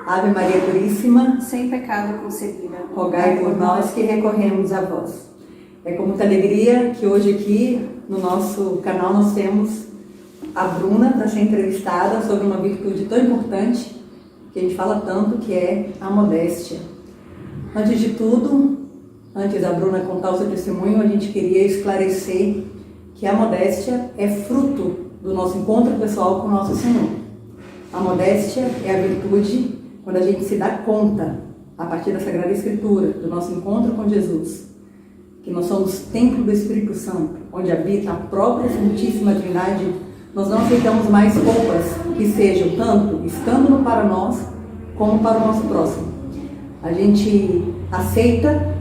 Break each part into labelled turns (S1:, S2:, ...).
S1: Ave Maria Puríssima,
S2: sem pecado concebida,
S1: rogai por nós que recorremos a vós. É com muita alegria que hoje aqui no nosso canal nós temos a Bruna para ser entrevistada sobre uma virtude tão importante que a gente fala tanto, que é a modéstia. Antes de tudo, antes da Bruna contar o seu testemunho, a gente queria esclarecer que a modéstia é fruto do nosso encontro pessoal com o nosso Senhor. A modéstia é a virtude quando a gente se dá conta, a partir da Sagrada Escritura, do nosso encontro com Jesus, que nós somos templo do Espírito Santo, onde habita a própria Santíssima Trindade. Nós não aceitamos mais roupas que sejam tanto estando para nós, como para o nosso próximo. A gente aceita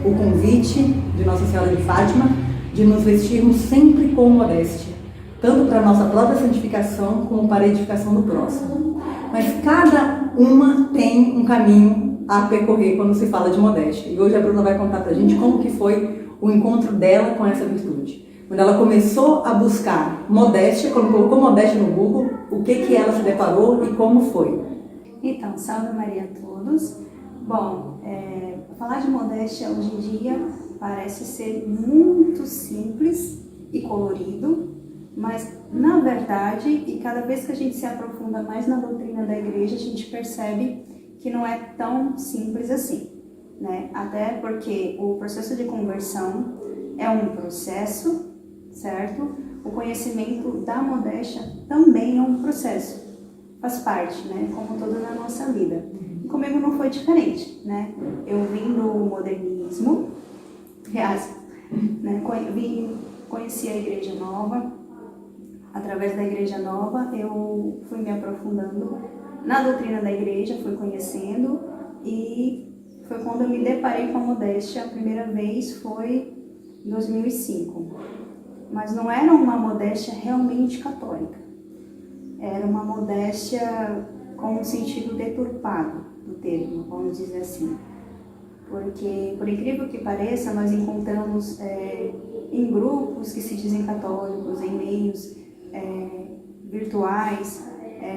S1: o convite de Nossa Senhora de Fátima de nos vestirmos sempre com modéstia, tanto para a nossa própria santificação como para a edificação do próximo. Mas cada uma tem um caminho a percorrer quando se fala de modéstia. E hoje a Bruna vai contar pra gente como que foi o encontro dela com essa virtude. Quando ela começou a buscar modéstia, quando colocou modéstia no Google, o que ela se deparou e como foi?
S2: Então, salve Maria a todos. Bom, falar de modéstia hoje em dia parece ser muito simples e colorido, mas na verdade, e cada vez que a gente se aprofunda mais na doutrina da igreja, a gente percebe que não é tão simples assim, né? Até porque o processo de conversão é um processo, certo? O conhecimento da modéstia também é um processo, faz parte, né? Como toda na nossa vida. E comigo não foi diferente, né? Eu vim do modernismo, aliás, né? Conheci a Igreja Nova. Através da Igreja Nova, eu fui me aprofundando na doutrina da igreja, fui conhecendo, e foi quando eu me deparei com a modéstia. A primeira vez foi em 2005. Mas não era uma modéstia realmente católica. Era uma modéstia com um sentido deturpado do termo, vamos dizer assim. Porque, por incrível que pareça, nós encontramos em grupos que se dizem católicos, em meios virtuais,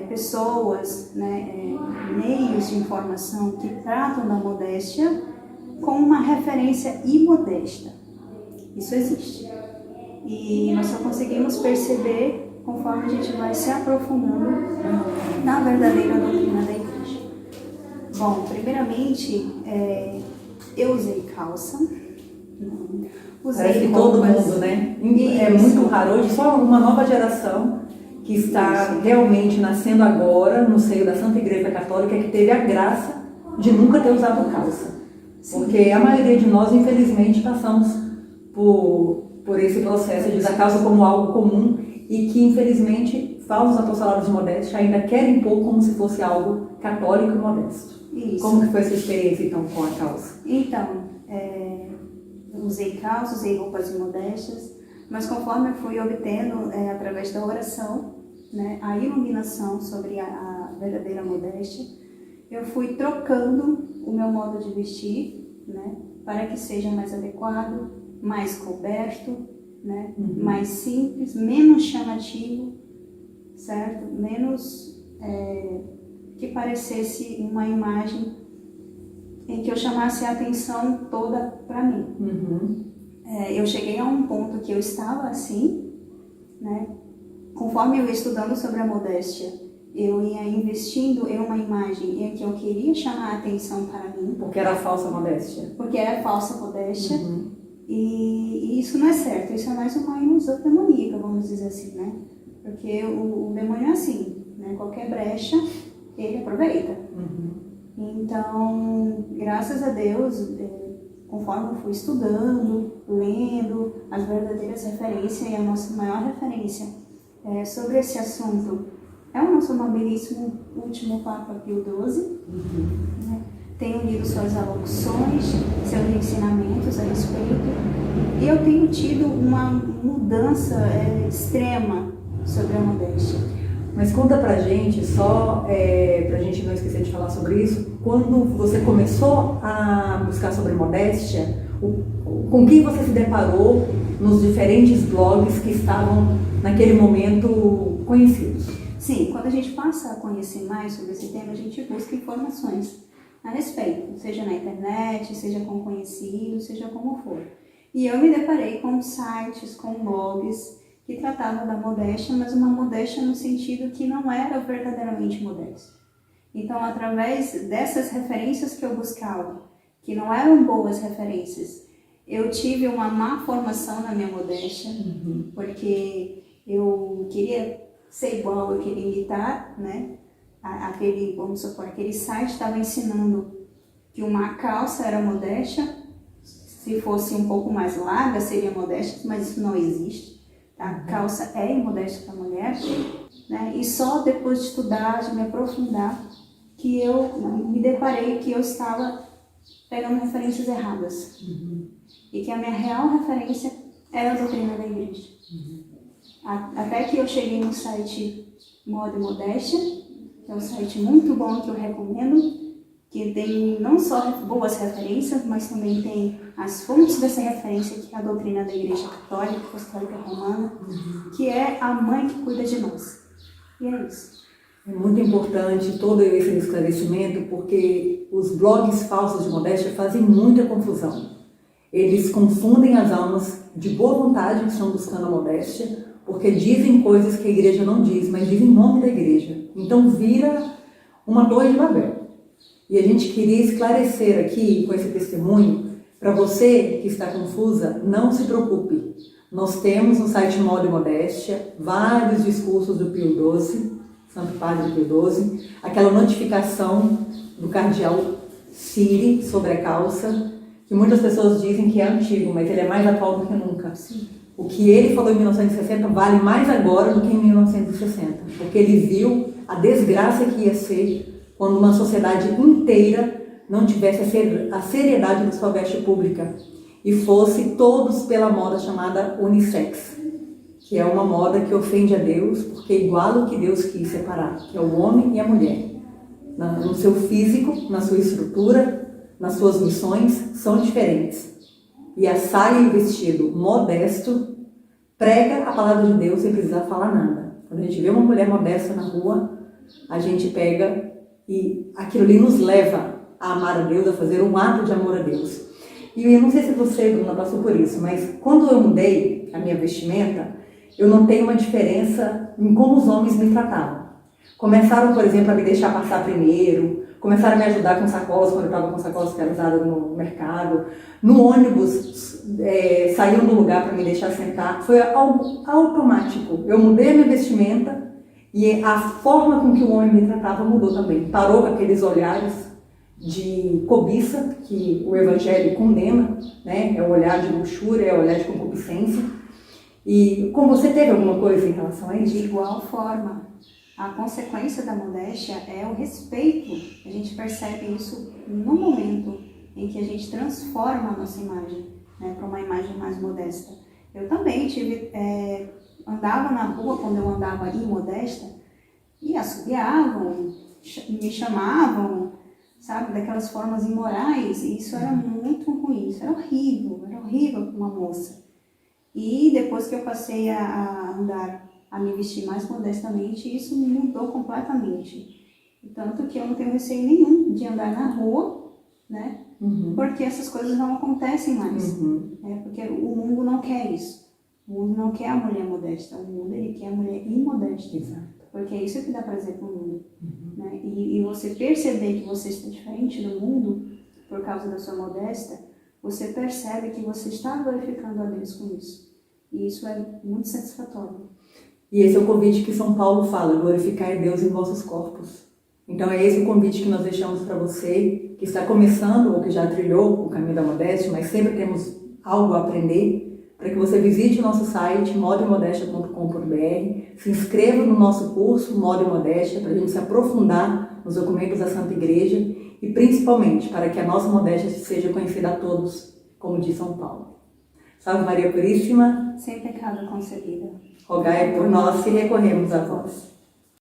S2: pessoas, né, meios de informação que tratam da modéstia com uma referência imodesta. Isso existe. E nós só conseguimos perceber conforme a gente vai se aprofundando na verdadeira doutrina da igreja. Bom, primeiramente, eu usei calça.
S1: Parece que todo mundo, né? É muito raro hoje, só uma nova geração que está realmente nascendo agora no seio da Santa Igreja Católica que teve a graça de nunca ter usado calça. Porque a maioria de nós, infelizmente, passamos por esse processo de usar calça como algo comum e que, infelizmente, falsos apostolados de modéstia ainda querem impor como se fosse algo católico e modesto.
S2: Isso.
S1: Como que foi essa experiência, então, com a calça?
S2: Então, usei calça, usei roupas modestas, mas conforme eu fui obtendo, através da oração, né, a iluminação sobre a verdadeira modéstia, eu fui trocando o meu modo de vestir, né, para que seja mais adequado, mais coberto, né, mais simples, menos chamativo, certo? Menos que parecesse uma imagem em que eu chamasse a atenção toda para mim. Eu cheguei a um ponto que eu estava assim, né? Conforme eu ia estudando sobre a modéstia, eu ia investindo em uma imagem em que eu queria chamar a atenção para mim.
S1: Porque era falsa modéstia.
S2: Porque era falsa modéstia. E isso não é certo, isso é mais uma ilusão demoníaca, vamos dizer assim, né? Porque o demônio é assim, né? Qualquer brecha, ele aproveita. Então, graças a Deus, conforme eu fui estudando, lendo as verdadeiras referências, e a nossa maior referência sobre esse assunto é o nosso amabilíssimo último Papa Pio XII. Né? Tenho lido suas alocuções, seus ensinamentos a respeito, e eu tenho tido uma mudança extrema sobre a modéstia.
S1: Mas conta pra gente, só pra gente não esquecer de falar sobre isso, quando você começou a buscar sobre modéstia, com quem você se deparou nos diferentes blogs que estavam naquele momento conhecidos?
S2: Sim, quando a gente passa a conhecer mais sobre esse tema, a gente busca informações a respeito, seja na internet, seja com conhecidos, seja como for. E eu me deparei com sites, com blogs que tratavam da modéstia, mas uma modéstia no sentido que não era verdadeiramente modéstia. Então, através dessas referências que eu buscava, que não eram boas referências, eu tive uma má formação na minha modéstia, porque eu queria ser igual, eu queria imitar, né? Vamos supor, aquele site estava ensinando que uma calça era modéstia, se fosse um pouco mais larga seria modéstia, mas isso não existe. Tá? Calça é imodéstia para mulher, né? E só depois de estudar, de me aprofundar, que eu me deparei que eu estava pegando referências erradas. E que a minha real referência era a doutrina da igreja. Até que eu cheguei no site Moda e Modéstia, que é um site muito bom que eu recomendo, que tem não só boas referências, mas também tem as fontes dessa referência, que é a doutrina da Igreja Católica, Apostólica Romana, que é a mãe que cuida de nós. E é isso.
S1: É muito importante todo esse esclarecimento, porque os blogs falsos de modéstia fazem muita confusão. Eles confundem as almas de boa vontade que estão buscando a modéstia, porque dizem coisas que a igreja não diz, mas dizem em nome da igreja. Então vira uma torre de Babel. E a gente queria esclarecer aqui, com esse testemunho, para você que está confusa, não se preocupe. Nós temos no site Moda e Modéstia vários discursos do Pio XII, Santo Padre Pio XII, aquela notificação do cardeal Siri sobre a calça, que muitas pessoas dizem que é antigo, mas ele é mais atual do que nunca.
S2: Sim.
S1: O que ele falou em 1960 vale mais agora do que em 1960, porque ele viu a desgraça que ia ser quando uma sociedade inteira não tivesse a seriedade da sua veste pública e fosse todos pela moda chamada unissex, que é uma moda que ofende a Deus, porque iguala o que Deus quis separar, que é o homem e a mulher. No seu físico, na sua estrutura, nas suas missões, são diferentes. E a saia e o vestido modesto prega a palavra de Deus sem precisar falar nada. Quando a gente vê uma mulher modesta na rua, a gente pega e aquilo ali nos leva a amar a Deus, a fazer um ato de amor a Deus. E eu não sei se você, Bruna, passou por isso, mas quando eu mudei a minha vestimenta, eu notei uma diferença em como os homens me tratavam. Começaram, por exemplo, a me deixar passar primeiro, começaram a me ajudar com sacolas, quando eu estava com sacolas que eram usadas no mercado. No ônibus, saíam do lugar para me deixar sentar. Foi algo automático. Eu mudei a minha vestimenta e a forma com que o homem me tratava mudou também. Parou com aqueles olhares de cobiça que o Evangelho condena, né? É o olhar de luxúria, é o olhar de concupiscência. E com você teve alguma coisa em relação a isso?
S2: De igual forma, a consequência da modéstia é o respeito. A gente percebe isso no momento em que a gente transforma a nossa imagem, né, para uma imagem mais modesta. Eu também andava na rua, quando eu andava imodesta, e assobiavam, me chamavam, sabe, daquelas formas imorais, e isso era muito ruim, isso era horrível para uma moça. E depois que eu passei a andar, a me vestir mais modestamente, isso me mudou completamente. Tanto que eu não tenho receio nenhum de andar na rua, né? Porque essas coisas não acontecem mais. Né? Porque o mundo não quer isso. O mundo não quer a mulher modesta, o mundo ele quer a mulher imodesta.
S1: Exato.
S2: Porque é isso que dá prazer para o mundo. Né? E você perceber que você está diferente do mundo por causa da sua modéstia, você percebe que você está glorificando a Deus com isso. E isso é muito satisfatório.
S1: E esse é o convite que São Paulo fala, glorificar a Deus em vossos corpos. Então é esse o convite que nós deixamos para você, que está começando ou que já trilhou o caminho da modéstia, mas sempre temos algo a aprender, para que você visite o nosso site, modaemodestia.com.br, se inscreva no nosso curso Moda e Modéstia, para a gente se aprofundar nos documentos da Santa Igreja e principalmente para que a nossa modéstia seja conhecida a todos, como diz São Paulo. Salve Maria Puríssima,
S2: sem pecado concebida.
S1: rogai por nós que recorremos a vós.